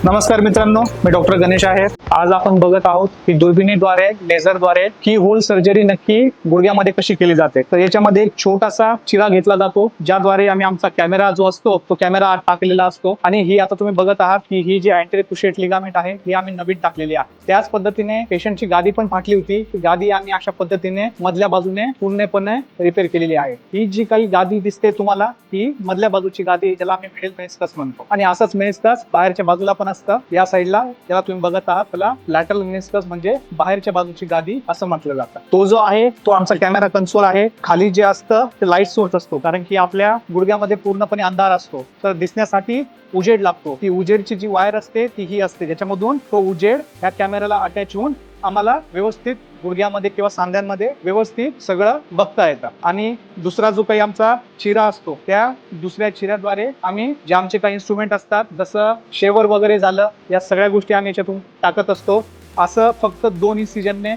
नमस्कार मित्रांनो, मी डॉक्टर गणेश आहे. आज आपण बघत आहोत की दुर्बिणीद्वारे लेझरद्वारे की होल सर्जरी नक्की गुडघ्यामध्ये कशी केली जाते. तर याच्यामध्ये एक छोटासा चिरा घेतला जातो, ज्याद्वारे आम्ही आमचा कॅमेरा जो असतो तो कॅमेरा टाकलेला असतो. आणि ही आता तुम्ही बघत आहात की ही जी अँटेरियर क्रुशिएट लिगामेंट आहे ही आम्ही नवीन टाकलेली आहे. त्याच पद्धतीने पेशंटची गादी पण फाटली होती, ती गादी आम्ही अशा पद्धतीने मधल्या बाजूने पूर्णपणे रिपेअर केलेली आहे. ही जी काही गादी दिसते तुम्हाला, ही मधल्या बाजूची गादी, ज्याला आम्ही मिडल मेनिस्कस म्हणतो. आणि असंच मेनिस्कस बाहेरच्या बाजूला पण असतं. या साईडला ज्याला तुम्ही बघत आहात त्याला लॅटरल मेनिस्कस म्हणजे बाहेरच्या बाजूची गादी असं म्हटलं जातं. तो जो आहे तो आमचा कॅमेरा कन्सोल आहे. खाली जे असतं ते लाईट सोर्स असतो, कारण की आपल्या गुडघ्यामध्ये पूर्णपणे अंधार असतो, तर दिसण्यासाठी उजेड लागतो. ती उजेडची जी वायर असते ती ही असते, ज्याच्यामधून तो उजेड या कॅमेऱ्याला अटॅच होऊन आम्हाला व्यवस्थित गुडघ्यामध्ये किंवा सांध्यांमध्ये व्यवस्थित सगळं बघता येतं. आणि दुसरा जो काही आमचा चिरा असतो, त्या दुसऱ्या चिऱ्याद्वारे आम्ही जे आमचे काही इन्स्ट्रुमेंट असतात, जसं शेवर वगैरे झालं, या सगळ्या गोष्टी आम्ही याच्यातून टाकत असतो. असं फक्त 2 इन्सिजनने,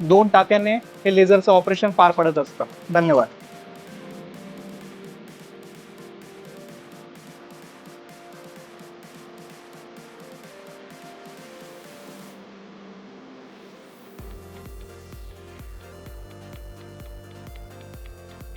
2 टाक्याने हे लेझरचं ऑपरेशन पार पडत असतं. धन्यवाद.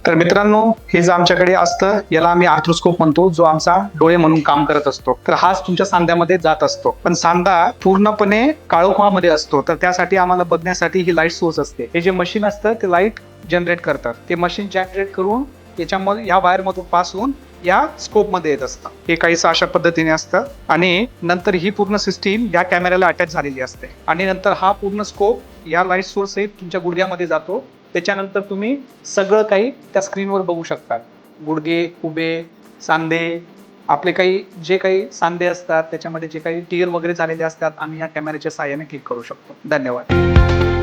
तर मित्रांनो, हे जे आमच्याकडे असतं याला आम्ही आर्थ्रोस्कोप म्हणतो, जो आमचा डोळे म्हणून काम करत असतो. तर हाच तुमच्या सांध्यामध्ये जात असतो, पण सांधा पूर्णपणे काळोखामध्ये असतो, तर त्यासाठी आम्हाला बघण्यासाठी ही लाईट सोर्स असते. हे जे मशीन असतं ते लाईट जनरेट करतात. ते मशीन जनरेट करून याच्यामध्ये या वायर मधून पास होऊन या स्कोप मध्ये येत असतं. हे काहीसं अशा पद्धतीने असतं. आणि नंतर ही पूर्ण सिस्टीम या कॅमेऱ्याला अटॅच झालेली असते. आणि नंतर हा पूर्ण स्कोप या लाईट सोर्स सहित तुमच्या गुडघ्यामध्ये जातो. त्याच्यानंतर तुम्ही सगळं काही त्या स्क्रीनवर बघू शकता. गुडघे, उभे, सांधे, आपले काही जे काही सांधे असतात त्याच्यामध्ये जे काही टीयर वगैरे झालेले असतात, आम्ही या कॅमेऱ्याच्या साहाय्याने क्लिक करू शकतो. धन्यवाद.